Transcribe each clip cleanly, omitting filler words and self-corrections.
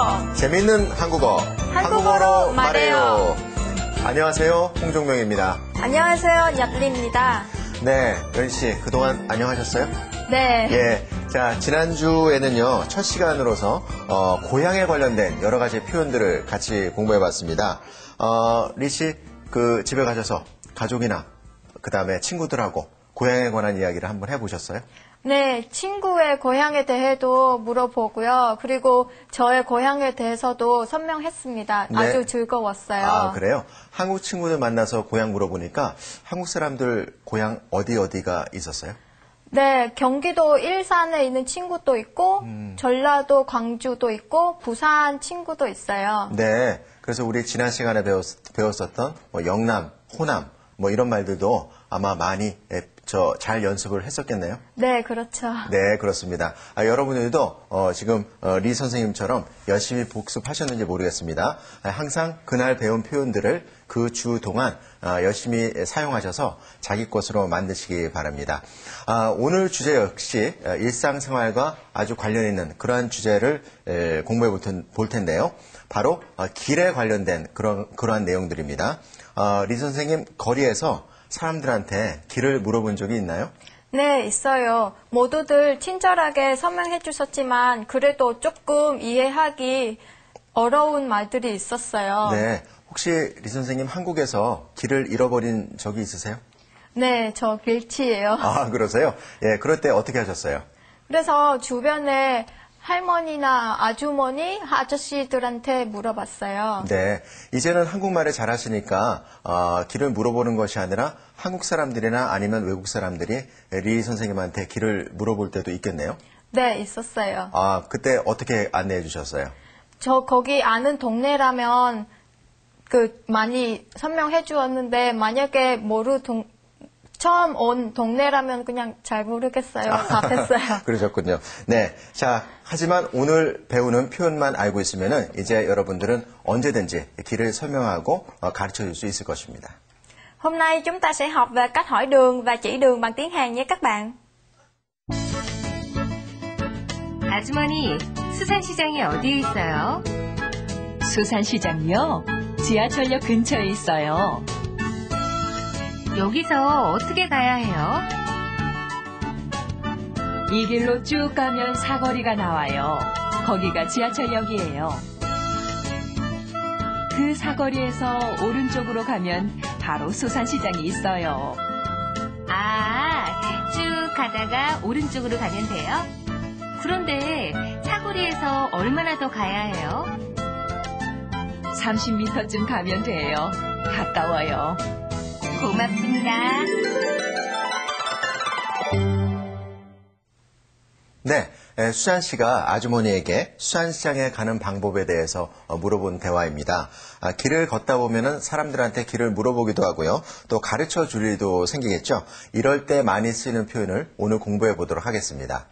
한국어. 재밌는 한국어. 한국어로 말해요. 안녕하세요. 홍종명입니다. 안녕하세요. 얍리입니다. 네, 연씨 그동안 안녕하셨어요? 네. 예. 자, 지난주에는요, 첫 시간으로서, 고향에 관련된 여러 가지 표현들을 같이 공부해 봤습니다. 리씨, 집에 가셔서 가족이나, 그 다음에 친구들하고 고향에 관한 이야기를 한번 해보셨어요? 네, 친구의 고향에 대해도 물어보고요. 그리고 저의 고향에 대해서도 설명했습니다. 네. 아주 즐거웠어요. 아, 그래요? 한국 친구들 만나서 고향 물어보니까 한국 사람들 고향 어디가 있었어요? 네, 경기도 일산에 있는 친구도 있고, 전라도 광주도 있고, 부산 친구도 있어요. 네. 그래서 우리 지난 시간에 배웠었던 영남, 호남, 이런 말들도 아마 많이 잘 연습을 했었겠네요. 네, 그렇죠. 네, 그렇습니다. 여러분들도 지금 리 선생님처럼 열심히 복습하셨는지 모르겠습니다. 항상 그날 배운 표현들을 그 주 동안 열심히 사용하셔서 자기 것으로 만드시기 바랍니다. 오늘 주제 역시 일상생활과 아주 관련 있는 그러한 주제를 공부해 볼 텐데요. 바로 길에 관련된 그러한 내용들입니다. 리 선생님, 거리에서 사람들한테 길을 물어본 적이 있나요? 네, 있어요. 모두들 친절하게 설명해 주셨지만 그래도 조금 이해하기 어려운 말들이 있었어요. 네. 혹시 리 선생님 한국에서 길을 잃어버린 적이 있으세요? 네, 저 길치예요. 아, 그러세요? 예, 그럴 때 어떻게 하셨어요? 그래서 주변에 할머니나 아주머니, 아저씨들한테 물어봤어요. 네. 이제는 한국말을 잘 하시니까 길을 물어보는 것이 아니라 한국 사람들이나 아니면 외국 사람들이 리 선생님한테 길을 물어볼 때도 있겠네요? 네, 있었어요. 아, 그때 어떻게 안내해 주셨어요? 저 거기 아는 동네라면 많이 설명해 주었는데 만약에 처음 온 동네라면 그냥 잘 모르겠어요. 답했어요. 그러셨군요. 네. 자, 하지만 오늘 배우는 표현만 알고 있으면은 이제 여러분들은 언제든지 길을 설명하고 가르쳐 줄 수 있을 것입니다. Hôm nay chúng ta sẽ học về cách hỏi đường và chỉ đường bằng tiếng Hàn nhé các bạn. 아주머니, 수산시장이 어디에 있어요? 수산시장이요? 지하철역 근처에 있어요. 여기서 어떻게 가야 해요? 이 길로 쭉 가면 사거리가 나와요. 거기가 지하철역이에요. 그 사거리에서 오른쪽으로 가면 바로 수산시장이 있어요. 쭉 가다가 오른쪽으로 가면 돼요? 그런데 사거리에서 얼마나 더 가야 해요? 30m쯤 가면 돼요. 가까워요. 고맙습니다. 네, 수잔 씨가 아주머니에게 수산시장에 가는 방법에 대해서 물어본 대화입니다. 길을 걷다 보면은 사람들한테 길을 물어보기도 하고요. 또 가르쳐 줄 일도 생기겠죠. 이럴 때 많이 쓰이는 표현을 오늘 공부해 보도록 하겠습니다.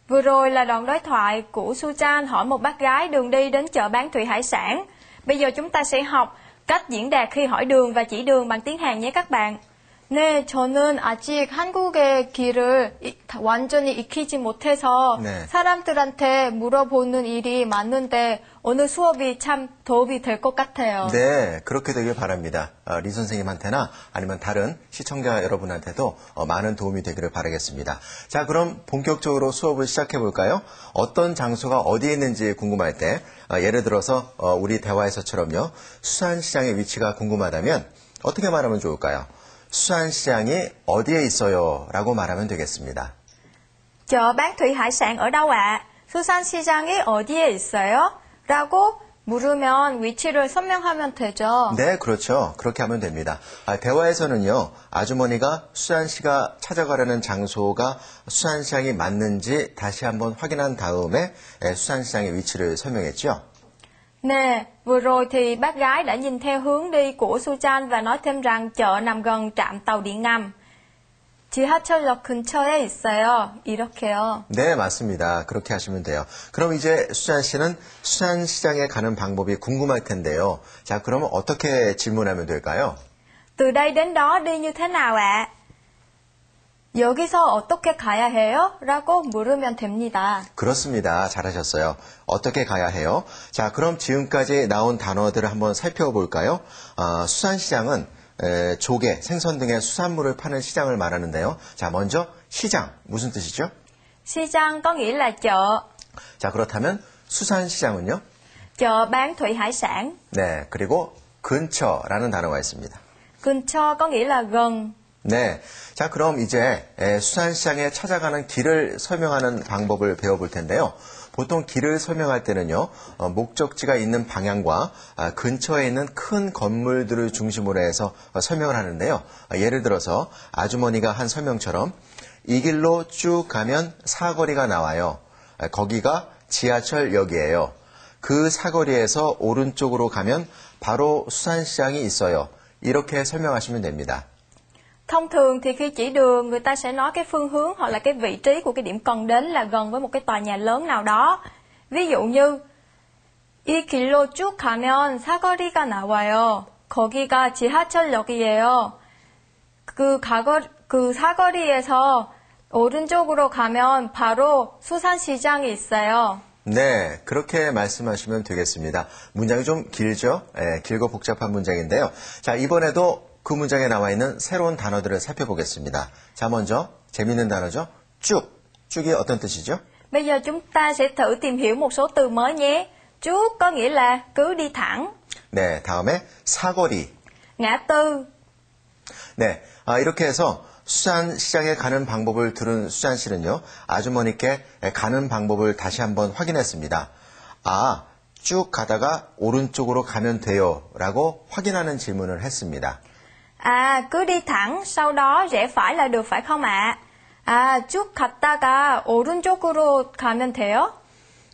Vừa rồi là đoạn đối thoại của Sujan hỏi một bác gái đường đi đến chợ bán thủy hải sản. Bây giờ chúng ta sẽ học cách diễn đạt khi hỏi đường và chỉ đường bằng tiếng Hàn nhé các bạn. 네, 저는 아직 한국의 길을 완전히 익히지 못해서 네. 사람들한테 물어보는 일이 많은데 오늘 수업이 참 도움이 될 것 같아요. 네, 그렇게 되길 바랍니다. 리 선생님한테나 아니면 다른 시청자 여러분한테도 많은 도움이 되기를 바라겠습니다. 자, 그럼 본격적으로 수업을 시작해 볼까요? 어떤 장소가 어디에 있는지 궁금할 때, 예를 들어서 우리 대화에서처럼요, 수산시장의 위치가 궁금하다면 어떻게 말하면 좋을까요? 수산시장이 어디에 있어요? 라고 말하면 되겠습니다. chợ bán thủy hải sản ở đâu ạ? 수산시장이 어디에 있어요? 라고 물으면 위치를 설명하면 되죠. 네, 그렇죠. 그렇게 하면 됩니다. 대화에서는요, 아주머니가 수잔 씨가 찾아가려는 장소가 수산시장이 맞는지 다시 한번 확인한 다음에 수산시장의 위치를 설명했죠. Nè, vừa rồi thì bác gái đã nhìn theo hướng đi của Sujan và nói thêm rằng chợ nằm gần trạm tàu điện ngầm. 지하철역 근처에 있어요. 이렇게요. 네, 맞습니다. 그렇게 하시면 돼요. 그럼 이제 수잔 씨는 수산시장에 가는 방법이 궁금할 텐데요. 자, 그러면 어떻게 질문하면 될까요? Từ đây đến đó đi như thế nào ạ? 여기서 어떻게 가야 해요? 라고 물으면 됩니다. 그렇습니다. 잘하셨어요. 어떻게 가야 해요? 자, 그럼 지금까지 나온 단어들을 한번 살펴볼까요? 수산시장은 조개, 생선 등의 수산물을 파는 시장을 말하는데요. 자, 먼저 시장, 무슨 뜻이죠? 시장 có nghĩa là chợ. 자, 그렇다면 수산시장은요? chợ bán thủy hải sản. 네, 그리고 근처라는 단어가 있습니다. 근처 có nghĩa là gần. 네, 자 그럼 이제 수산시장에 찾아가는 길을 설명하는 방법을 배워볼 텐데요. 보통 길을 설명할 때는요, 목적지가 있는 방향과 근처에 있는 큰 건물들을 중심으로 해서 설명을 하는데요. 예를 들어서 아주머니가 한 설명처럼 이 길로 쭉 가면 사거리가 나와요. 거기가 지하철역이에요. 그 사거리에서 오른쪽으로 가면 바로 수산시장이 있어요. 이렇게 설명하시면 됩니다. Thông thường thì khi chỉ đường người ta sẽ nói cái phương hướng hoặc là cái vị trí của cái điểm cần đến là gần với một cái tòa nhà lớn nào đó. ví dụ như 이 길로 쭉 가면 사거리가 나와요. 거기가 지하철역이에요. 그 사거리에서 오른쪽으로 가면 바로 수산시장이 있어요. 네, 그렇게 말씀하시면 되겠습니다. 문장이 좀 길죠? 길고 복잡한 문장인데요. 자, 이번에도 그 문장에 나와 있는 새로운 단어들을 살펴보겠습니다. 자, 먼저 재미있는 단어죠. 쭉. 쭉이 어떤 뜻이죠? Bây giờ chúng ta sẽ thử tìm hiểu một số từ mới nhé. 쭉 có nghĩa là cứ đi thẳng. 네, 다음에 사거리. ngã tư. 네, 이렇게 해서 수산시장에 가는 방법을 들은 수산씨는요, 아주머니께 가는 방법을 다시 한번 확인했습니다. 쭉 가다가 오른쪽으로 가면 돼요. 라고 확인하는 질문을 했습니다. cứ đi thẳng, sau đó rẽ phải là được phải không ạ? 쭉 갔다가 오른쪽으로 가면 돼요?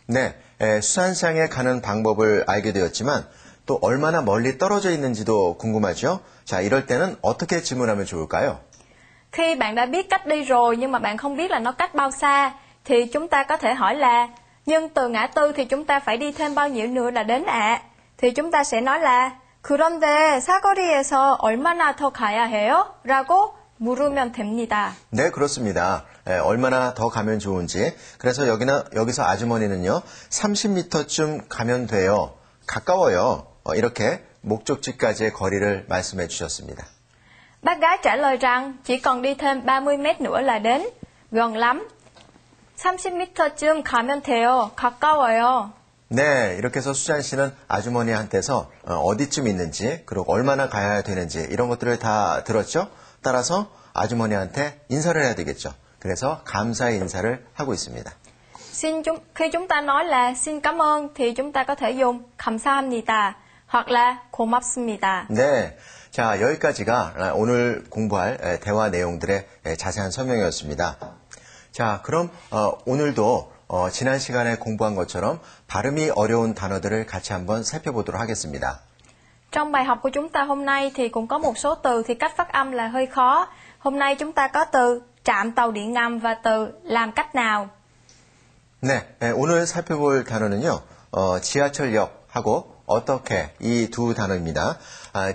네, 수산시장에 가는 방법을 알게 되었지만 또 얼마나 멀리 떨어져 있는지도 궁금하죠? 자, 이럴 때는 어떻게 질문하면 좋을까요? Khi bạn đã biết cách đi rồi nhưng mà bạn không biết là nó cách bao xa, thì chúng ta có thể hỏi là nhưng từ ngã tư thì chúng ta phải đi thêm bao nhiêu nữa là đến ạ? Thì chúng ta sẽ nói là 그런데 사거리에서 얼마나 더 가야 해요? 라고 물으면 됩니다. 네, 그렇습니다. 얼마나 더 가면 좋은지. 그래서 여기서 아주머니는요, 30m쯤 가면 돼요. 가까워요. 이렇게 목적지까지의 거리를 말씀해 주셨습니다. Bác gái trả lời rằng chỉ cần đi thêm 30 mét nữa là đến, gần lắm. 30m쯤 가면 돼요. 가까워요. 네, 이렇게 해서 수잔 씨는 아주머니한테서 어디쯤 있는지, 그리고 얼마나 가야 되는지 이런 것들을 다 들었죠? 따라서 아주머니한테 인사를 해야 되겠죠. 그래서 감사의 인사를 하고 있습니다. Khi chúng ta nói là xin cảm ơn thì chúng ta có thể dùng 감사합니다 hoặc là 고맙습니다. 네, 자 여기까지가 오늘 공부할 대화 내용들의 자세한 설명이었습니다. 자, 그럼 오늘도 지난 시간에 공부한 것처럼 발음이 어려운 단어들을 같이 한번 살펴보도록 하겠습니다. Trong bài học của chúng ta hôm nay thì cũng có một số từ thì cách phát âm là hơi khó. Hôm nay chúng ta có từ trạm tàu điện ngầm và từ làm cách nào. 네, 오늘 살펴볼 단어는요. 지하철역하고 어떻게 이 두 단어입니다.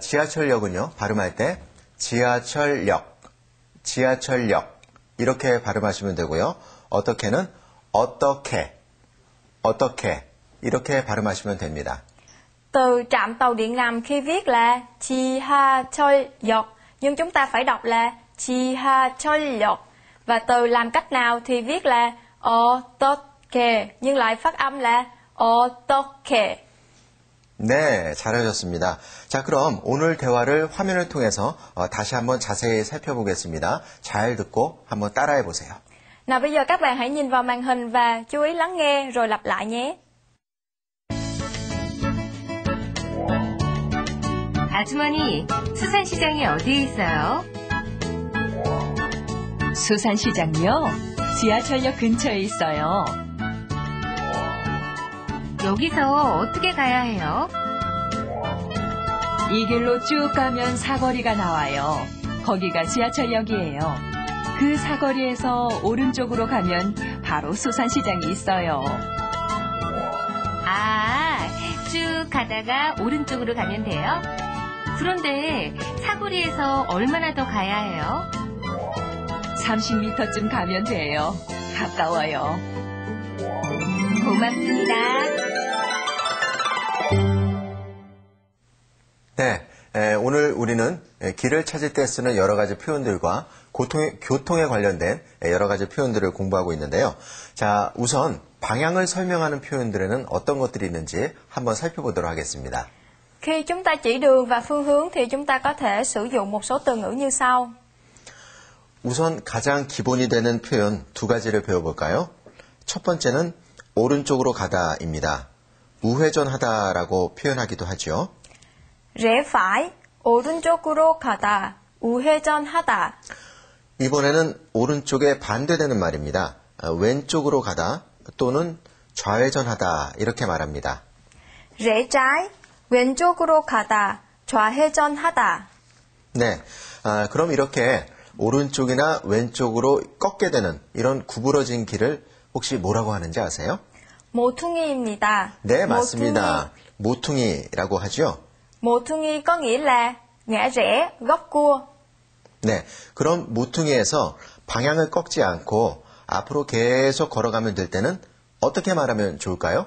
지하철역은요. 발음할 때 지하철역 이렇게 발음하시면 되고요. 어떻게는 어떻게 이렇게 발음하시면 됩니다. Từ trạm tàu điện ngầm khi viết là 지하철역 nhưng chúng ta phải đọc là 지하철역. Và từ làm cách nào thì viết là 어떻게 nhưng lại phát âm là 어떻게. 네, 잘하셨습니다. 자, 그럼 오늘 대화를 화면을 통해서 다시 한번 자세히 살펴보겠습니다. 잘 듣고 한번 따라해 보세요. Nào bây giờ các bạn hãy nhìn vào màn hình và chú ý lắng nghe rồi lặp lại nhé. 아주머니, 수산시장이 어디에 있어요? 수산시장이요? 지하철역 근처에 있어요. 여기서 어떻게 가야 해요? 이 길로 쭉 가면 사거리가 나와요. 거기가 지하철역이에요. 그 사거리에서 오른쪽으로 가면 바로 수산시장이 있어요. 쭉 가다가 오른쪽으로 가면 돼요? 그런데 사거리에서 얼마나 더 가야 해요? 30m쯤 가면 돼요. 가까워요. 고맙습니다. 네, 오늘 우리는 길을 찾을 때 쓰는 여러 가지 표현들과 교통에 관련된 여러 가지 표현들을 공부하고 있는데요. 자, 우선 방향을 설명하는 표현들에는 어떤 것들이 있는지 한번 살펴보도록 하겠습니다. Khi chúng ta chỉ đường và phương hướng thì chúng ta có thể sử dụng một số từ ngữ như sau. 우선 가장 기본이 되는 표현 두 가지를 배워볼까요? 첫 번째는 오른쪽으로 가다입니다. 우회전하다라고 표현하기도 하죠. Rẽ phải, 오른쪽으로 가다, 우회전하다. 이번에는 오른쪽에 반대되는 말입니다. 왼쪽으로 가다 또는 좌회전하다 이렇게 말합니다. Rẽ trái, 왼쪽으로 가다, 좌회전하다. 네, 그럼 이렇게 오른쪽이나 왼쪽으로 꺾게 되는 이런 구부러진 길을 혹시 뭐라고 하는지 아세요? 모퉁이입니다. 네, 맞습니다. 모퉁이라고 하죠. 모퉁이 có nghĩa là ngã rẽ, góc cua. 네, 그럼 모퉁이에서 방향을 꺾지 않고 앞으로 계속 걸어가면 될 때는 어떻게 말하면 좋을까요?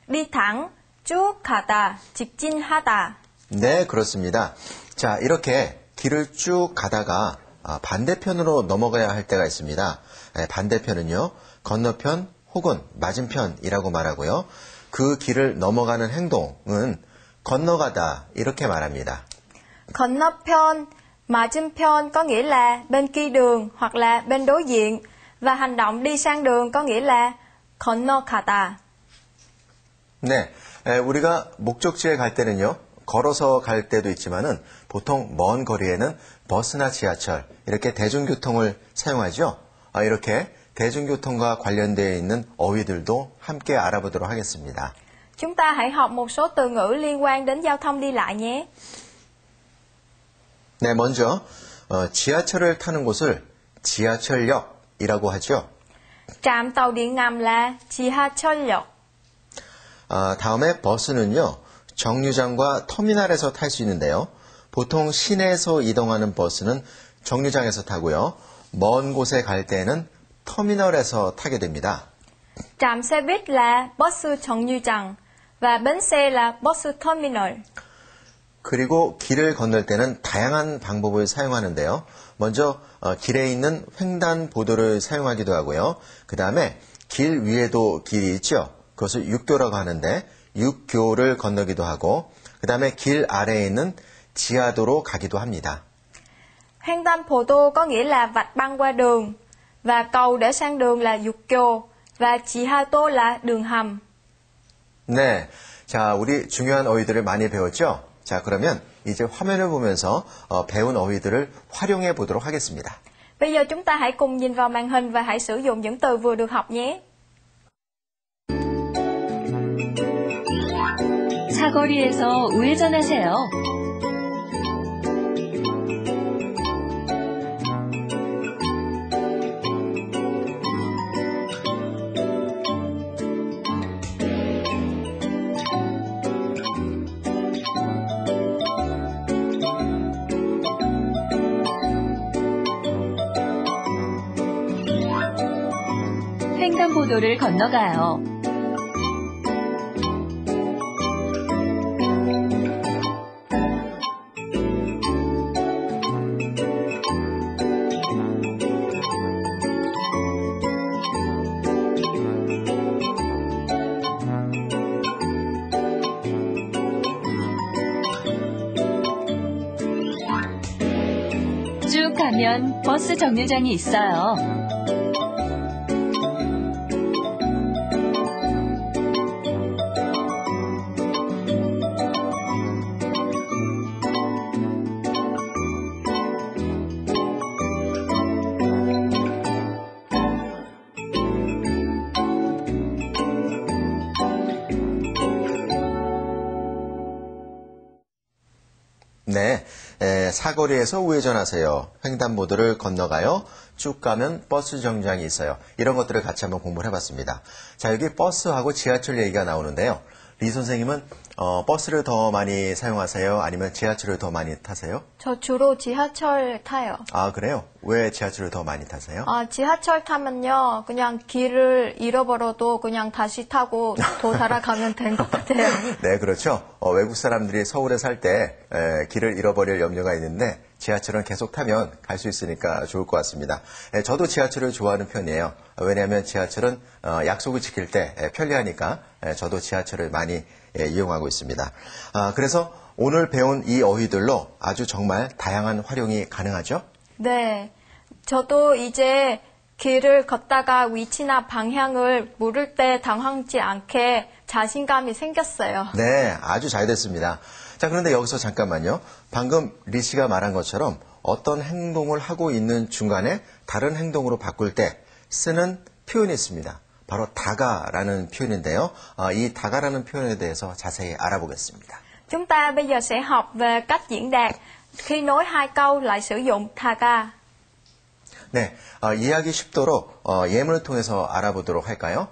Đi thẳng, 쭉 가다, 직진하다. 네, 그렇습니다. 자, 이렇게 길을 쭉 가다가 반대편으로 넘어가야 할 때가 있습니다. 반대편은요, 건너편 혹은 맞은편이라고 말하고요. 그 길을 넘어가는 행동은 건너가다 이렇게 말합니다. 건너편, 맞은편 có nghĩa là bên kia đường hoặc là bên đối diện. Và hành động đi sang đường có nghĩa là 건너가다. 네, 우리가 목적지에 갈 때는요, 걸어서 갈 때도 있지만은 보통 먼 거리에는 버스나 지하철, 이렇게 대중교통을 사용하죠. 이렇게 대중교통과 관련되어 있는 어휘들도 함께 알아보도록 하겠습니다. Chúng ta hãy học một số từ ngữ liên quan đến giao thông đi lại nhé. 네, 먼저 지하철을 타는 곳을 지하철역이라고 하죠. Trạm tàu điện ngầm là 지하철역. 다음에 버스는요, 정류장과 터미널에서 탈 수 있는데요. 보통 시내에서 이동하는 버스는 정류장에서 타고요. 먼 곳에 갈 때는 터미널에서 타게 됩니다. Trạm xe buýt là bus 정류장 và bến xe là bus terminal. 그리고 길을 건널 때는 다양한 방법을 사용하는데요. 먼저 길에 있는 횡단보도를 사용하기도 하고요. 그 다음에 길 위에도 길이 있죠. 그것을 육교라고 하는데 육교를 건너기도 하고 그 다음에 길 아래에 있는 지하도로 가기도 합니다. 횡단보도 có nghĩa là vạch băng qua đường và cầu để sang đường là 육교 và 지하도 là đường hầm. 네, 자, 우리 중요한 어휘들을 많이 배웠죠? 자, 그러면 이제 화면을 보면서 배운 어휘들을 활용해 보도록 하겠습니다. Bây giờ chúng ta hãy cùng nhìn vào màn hình và hãy sử dụng những từ vừa được học nhé. 사거리에서 우회전하세요. 횡단보도를 건너가요. 쭉 가면 버스 정류장이 있어요. 네, 사거리에서 우회전하세요. 횡단보도를 건너가요. 쭉 가면 버스 정류장이 있어요. 이런 것들을 같이 한번 공부를 해봤습니다. 자, 여기 버스하고 지하철 얘기가 나오는데요. 리 선생님은 버스를 더 많이 사용하세요? 아니면 지하철을 더 많이 타세요? 저 주로 지하철 타요. 아, 그래요? 왜 지하철을 더 많이 타세요? 지하철 타면요, 그냥 길을 잃어버려도 그냥 다시 타고 돌아가면 된 것 같아요. 네, 그렇죠. 외국 사람들이 서울에 살 때 길을 잃어버릴 염려가 있는데 지하철은 계속 타면 갈 수 있으니까 좋을 것 같습니다. 저도 지하철을 좋아하는 편이에요. 왜냐하면 지하철은 약속을 지킬 때 편리하니까 저도 지하철을 많이 이용하고 있습니다. 그래서 오늘 배운 이 어휘들로 아주 정말 다양한 활용이 가능하죠? 네. 저도 이제 길을 걷다가 위치나 방향을 모를 때 당황하지 않게 자신감이 생겼어요. 네, 아주 잘 됐습니다. 자, 그런데 여기서 잠깐만요. 방금 리 씨가 말한 것처럼 어떤 행동을 하고 있는 중간에 다른 행동으로 바꿀 때 쓰는 표현이 있습니다. 바로 다가라는 표현인데요. 이 다가라는 표현에 대해서 자세히 알아보겠습니다. Chúng ta bây giờ sẽ học về cách diễn đạt khi nối hai câu lại sử dụng 다가. 네, 이해하기 쉽도록 예문을 통해서 알아보도록 할까요?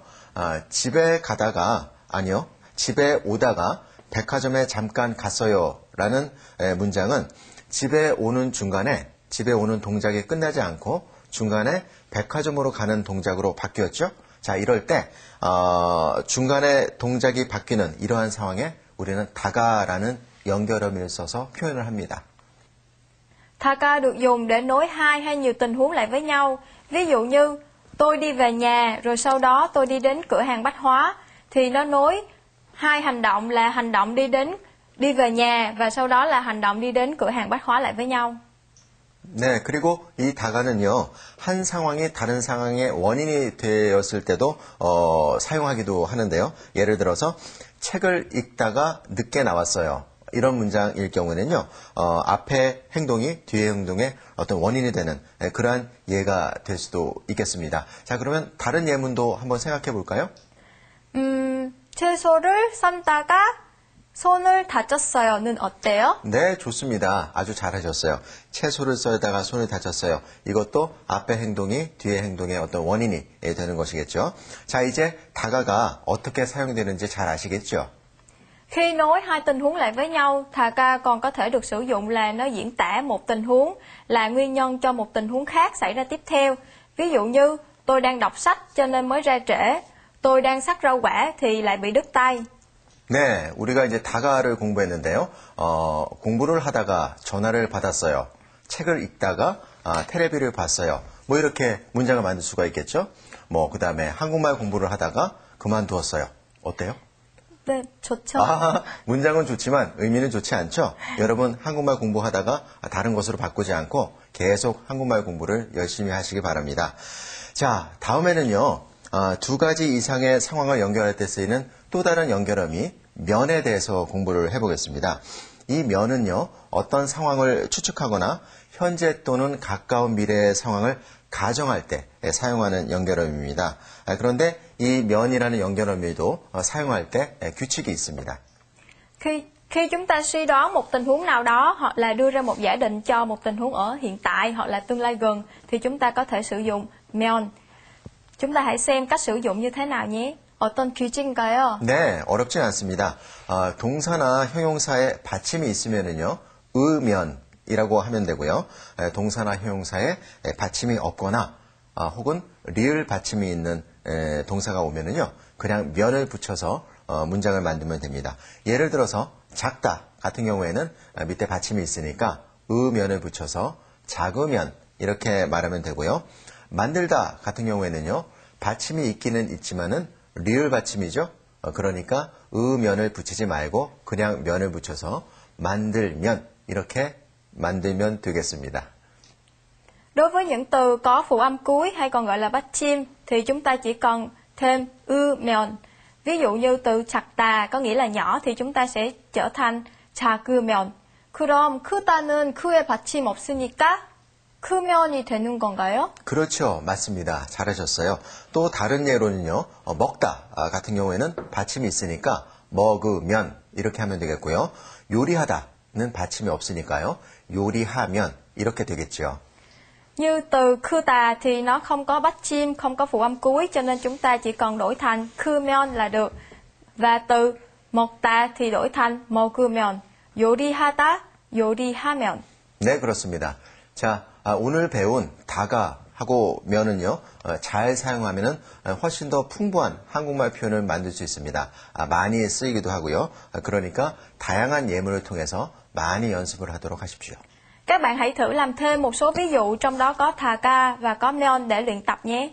집에 가다가, 아니요, 집에 오다가 백화점에 잠깐 갔어요 라는 문장은 집에 오는 중간에, 집에 오는 동작이 끝나지 않고 중간에 백화점으로 가는 동작으로 바뀌었죠? 자, 이럴 때 중간에 동작이 바뀌는 이러한 상황에 우리는 다가라는 연결어미를 써서 표현을 합니다. Daga được dùng để nối hai hay nhiều tình huống lại với nhau. Ví dụ như tôi đi về nhà rồi sau đó tôi đi đến cửa hàng bách hóa thì nó nối hai hành động là hành động đi về nhà và sau đó là hành động đi đến cửa hàng bách hóa lại với nhau. 네, 그리고 이 다가는요, 한 상황이 다른 상황의 원인이 되었을 때도 사용하기도 하는데요. 예를 들어서 책을 읽다가 늦게 나왔어요. 이런 문장일 경우에는요, 앞에 행동이 뒤에 행동의 어떤 원인이 되는 그러한 예가 될 수도 있겠습니다. 자, 그러면 다른 예문도 한번 생각해 볼까요? 채소를 삶다가 손을 다쳤어요는 어때요? 네, 좋습니다. 아주 잘하셨어요. 채소를 썰다가 손을 다쳤어요. 이것도 앞의 행동이 뒤의 행동의 어떤 원인이 되는 것이겠죠. 자, 이제 다가가 어떻게 사용되는지 잘 아시겠죠? Khi nối hai tình huống lại với nhau, daga còn có thể được sử dụng là nó diễn tả một tình huống là nguyên nhân cho một tình huống khác xảy ra tiếp theo. Ví dụ như tôi đang đọc sách cho nên mới ra trễ. tôi đang sắc rau quả thì lại bị đứt tay. 네, 우리가 이제 다가를 공부했는데요. 공부를 하다가 전화를 받았어요. 책을 읽다가 테레비를 봤어요. 뭐 이렇게 문장을 만들 수가 있겠죠. 뭐 그다음에 한국말 공부를 하다가 그만두었어요. 어때요? 네, 좋죠. 문장은 좋지만 의미는 좋지 않죠. 여러분 한국말 공부하다가 다른 것으로 바꾸지 않고 계속 한국말 공부를 열심히 하시기 바랍니다. 자, 다음에는요. 두 가지 이상의 상황을 연결할 때 쓰이는 또 다른 연결어미 면에 대해서 공부를 해보겠습니다. 이 면은요, 어떤 상황을 추측하거나 현재 또는 가까운 미래의 상황을 가정할 때 사용하는 연결어미입니다. 그런데 이 면이라는 연결어미도 사용할 때 규칙이 있습니다. Khi chúng ta suy đoán một tình huống nào đó hoặc là đưa ra một giả định cho một tình huống ở hiện tại hoặc là tương lai gần thì chúng ta có thể sử dụng 면. chúng ta hãy xem cách sử dụng như thế nào nhé. 어떤 규칙인가요? 네, 어렵진 않습니다. 동사나 형용사에 받침이 있으면은요, 의면이라고 하면 되고요. 동사나 형용사에 받침이 없거나 혹은 리을 받침이 있는 동사가 오면은요, 그냥 면을 붙여서 문장을 만들면 됩니다. 예를 들어서 작다 같은 경우에는 밑에 받침이 있으니까 의면을 붙여서 작으면 이렇게 말하면 되고요. 만들다 같은 경우에는요, 받침이 있기는 있지만은 리을 받침이죠. 그러니까 의면을 붙이지 말고 그냥 면을 붙여서 만들면 이렇게 만들면 되겠습니다. Đối với những từ có phụ âm cuối hay còn gọi là bắt chim thì chúng ta chỉ cần thêm 면. Ví dụ như từ 작다 có nghĩa là nhỏ thì chúng ta sẽ trở thành 작으면. 그럼 크다는 크에 받침 없으니까 크면이 되는 건가요? 그렇죠. 맞습니다. 잘하셨어요. 또 다른 예로는요. 먹다 같은 경우에는 받침이 있으니까 먹으면 이렇게 하면 되겠고요. 요리하다는 받침이 없으니까요. 요리하면 이렇게 되겠죠. Như từ 크다 thì nó không có bắt chim, không có phụ âm cuối cho nên chúng ta chỉ cần đổi thành 크면 là được. Và từ 먹다 thì đổi thành 먹으면, 요리하다, 요리하면. 네, 그렇습니다. 자, 오늘 배운 다가 하고 면은요, 잘 사용하면은 훨씬 더 풍부한 한국말 표현을 만들 수 있습니다. 많이 쓰이기도 하고요. 그러니까 다양한 예문을 통해서 많이 연습을 하도록 하십시오. Các bạn hãy thử làm thêm một số ví dụ trong đó có thà ca và có meon để luyện tập nhé.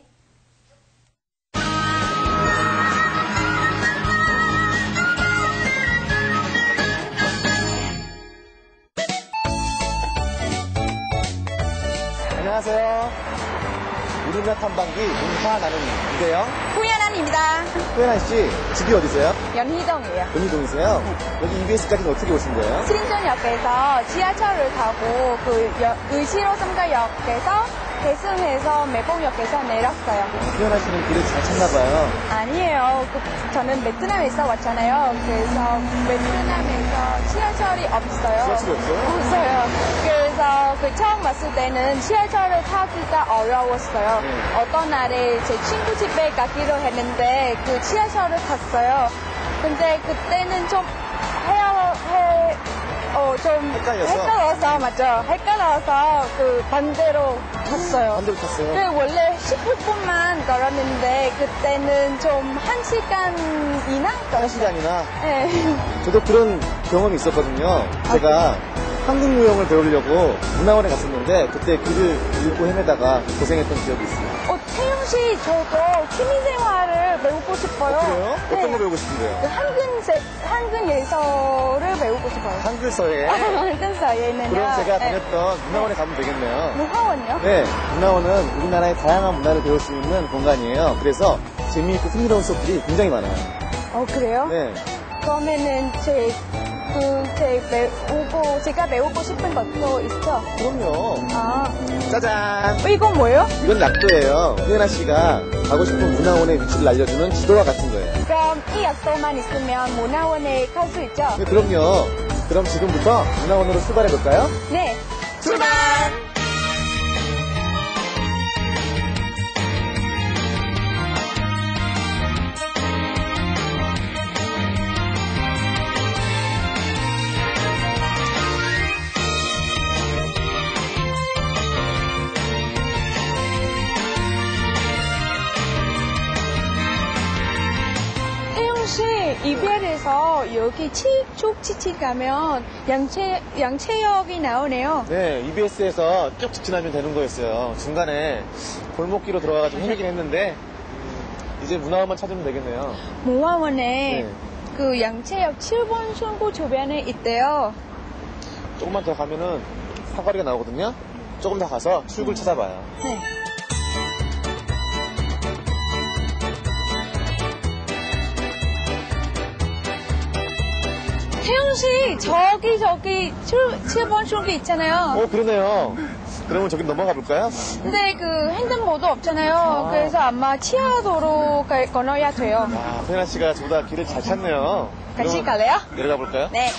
안녕하세요. 우리나라 탐방기 문화 나눔 이대영. 후연아입니다. 소연아 씨, 집이 어디세요? 연희동이에요. 연희동이세요? 여기 EBS까지는 어떻게 오신 거예요? 신림역에서 지하철을 타고 의시로섬가역에서 대승해서 매봉역에서 내렸어요. 소연아 씨는 길을 잘 찾나 봐요. 아니에요. 저는 베트남에서 왔잖아요. 그래서 베트남에서 지하철이 없어요. 지하철이 없어요? 없어요. 그래서 처음 왔을 때는 지하철을 타기가 어려웠어요. 네. 어떤 날에 제 친구 집에 가기로 했는데 그 지하철을 탔어요. 근데 그때는 좀 헷갈려서 맞죠? 헷갈려서 반대로 탔어요. 반대로 탔어요? 네, 원래 10분만 걸었는데 그때는 좀 1시간이나 걸었어요. 1시간이나? 네. 저도 그런 경험이 있었거든요. 제가 한국 무용을 배우려고 문화원에 갔었는데 그때 길을 잃고 헤매다가 고생했던 기억이 있어요. 태영 씨, 저도 취미생활을 배우고 싶어요. 그래요? 어떤 네. 거 배우고 싶은데요? 한글 예서를 배우고 싶어요. 한글 서예? 한글 서예는요. 그럼 제가 네. 다녔던 문화원에 가면 되겠네요. 문화원요? 네, 문화원은 우리나라의 다양한 문화를 배울 수 있는 공간이에요. 그래서 재미있고 흥미로운 수업들이 굉장히 많아요. 그래요? 네. 그러면은 제가 배우고 싶은 것도 있어. 그럼요. 아, 짜잔! 이건 뭐예요? 이건 약도예요. 후연아 씨가 가고 싶은 문화원의 위치를 알려주는 지도와 같은 거예요. 그럼 이 약도만 있으면 문화원에 갈 수 있죠? 네, 그럼요. 그럼 지금부터 문화원으로 출발해볼까요? 네. 출발! 이별에서 여기 쭉직직 가면 양채역이 나오네요. 네, EBS에서 쭉 직진하면 되는 거였어요. 중간에 골목길로 들어가가지고 헤매긴 했는데 이제 문화원만 찾으면 되겠네요. 문화원에 네. 그 양채역 7번 출구 주변에 있대요. 조금만 더 가면은 사거리가 나오거든요. 조금 더 가서 출구를 찾아봐요. 네. 태영 씨, 저기 7번 출구 있잖아요. 그러네요. 그러면 저기 넘어가 볼까요? 근데 횡단보도 없잖아요. 그래서 아마 치아도로 건너야 돼요. 소연아 씨가 저보다 길을 잘 찾네요. 같이 그러면 갈래요? 내려가 볼까요? 네.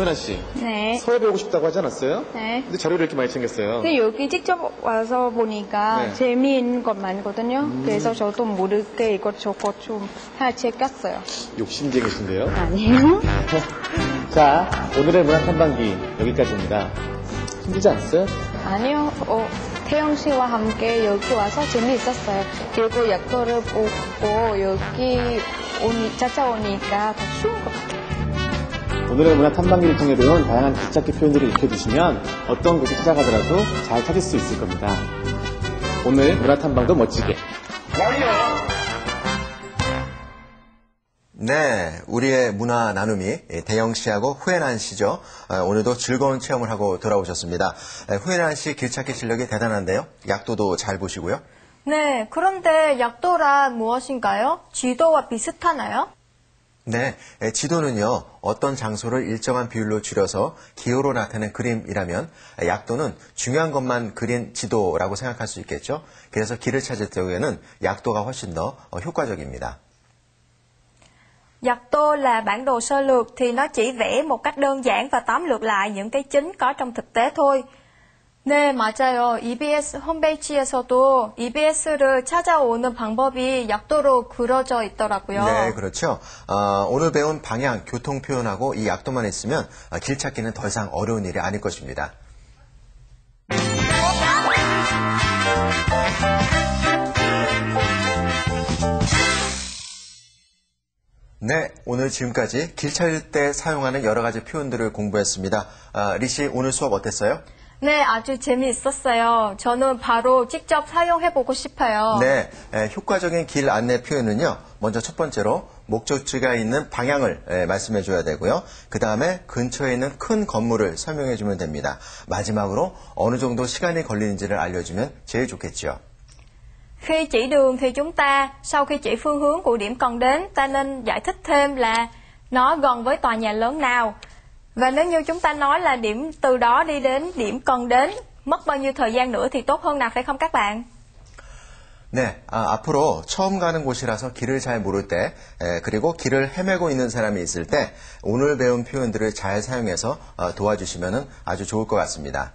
소연아 씨, 네. 서예 배우고 싶다고 하지 않았어요? 네. 근데 자료를 이렇게 많이 챙겼어요. 근데 여기 직접 와서 보니까 네. 재미있는 것 많거든요. 그래서 저도 모르게 이것저것 좀 챙겼어요. 욕심쟁이신데요? 아니에요? 자, 오늘의 문화 탐방기 여기까지입니다. 힘들지 않았어요? 아니요. 태영 씨와 함께 여기 와서 재미있었어요. 그리고 약도를 보고 여기 찾아오니까 더 쉬운 것 같아요. 오늘의 문화 탐방기를 통해 배운 다양한 gli찾기 표현들을 익혀두시면 어떤 곳을 찾아가더라도 잘 찾을 수 있을 겁니다. 오늘 문화 탐방도 멋지게. 네, 우리의 문화 나눔이 대영 씨하고 후엔한 씨죠. 오늘도 즐거운 체험을 하고 돌아오셨습니다. 후엔한 씨 길찾기 실력이 대단한데요. 약도도 잘 보시고요. 네, 그런데 약도란 무엇인가요? 지도와 비슷하나요? 네, 지도는요, 어떤 장소를 일정한 비율로 줄여서 기호로 나타낸 그림이라면 약도는 중요한 것만 그린 지도라고 생각할 수 있겠죠. 그래서 길을 찾을 경우에는 약도가 훨씬 더 효과적입니다. Yakto là bản đồ sơ lược thì nó chỉ vẽ một cách đơn giản và tóm lược lại những cái chính có trong thực tế thôi. 네, 맞아요. EBS 홈페이지에서도 EBS를 찾아오는 방법이 약도로 그려져 있더라고요. 네, 그렇죠. 오늘 배운 방향, 교통 표현하고 이 약도만 있으면 길 찾기는 더 이상 어려운 일이 아닐 것입니다. 네, 오늘 지금까지 길 찾을 때 사용하는 여러 가지 표현들을 공부했습니다. 리씨, 오늘 수업 어땠어요? 네, 아주 재미있었어요. 저는 바로 직접 사용해보고 싶어요. 네, 효과적인 길 안내 표현은요. 먼저 첫 번째로 목적지가 있는 방향을 말씀해 줘야 되고요. 그 다음에 근처에 있는 큰 건물을 설명해 주면 됩니다. 마지막으로 어느 정도 시간이 걸리는지를 알려주면 제일 좋겠죠. Khi chỉ đường thì chúng ta, sau khi chỉ phương hướng của điểm cần đến, ta nên giải thích thêm là nó gần với tòa nhà lớn nào. Và nếu như chúng ta nói là điểm từ đó đi đến điểm cần đến, mất bao nhiêu thời gian nữa thì tốt hơn nào, phải không các bạn? 네, 앞으로 처음 가는 곳이라서 길을 잘 모를 때, 그리고 길을 헤매고 있는 사람이 있을 때 오늘 배운 표현들을 잘 사용해서 도와주시면 아주 좋을 것 같습니다.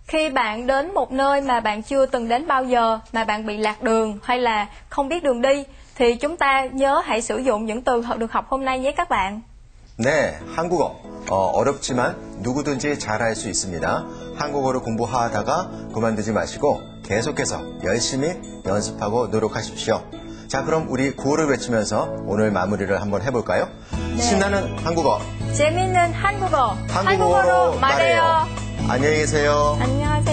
Khi bạn đến một nơi mà bạn chưa từng đến bao giờ, mà bạn bị lạc đường hay là không biết đường đi, thì chúng ta nhớ hãy sử dụng những từ được học hôm nay nhé các bạn. 네, 한국어. 어렵지만 누구든지 잘할 수 있습니다. 한국어를 공부하다가 그만두지 마시고 계속해서 열심히 연습하고 노력하십시오. 자, 그럼 우리 구호를 외치면서 오늘 마무리를 한번 해볼까요? 네. 신나는 한국어. 재미있는 한국어. 한국어로 말해요. 말해요. 안녕히 계세요. 안녕하세요.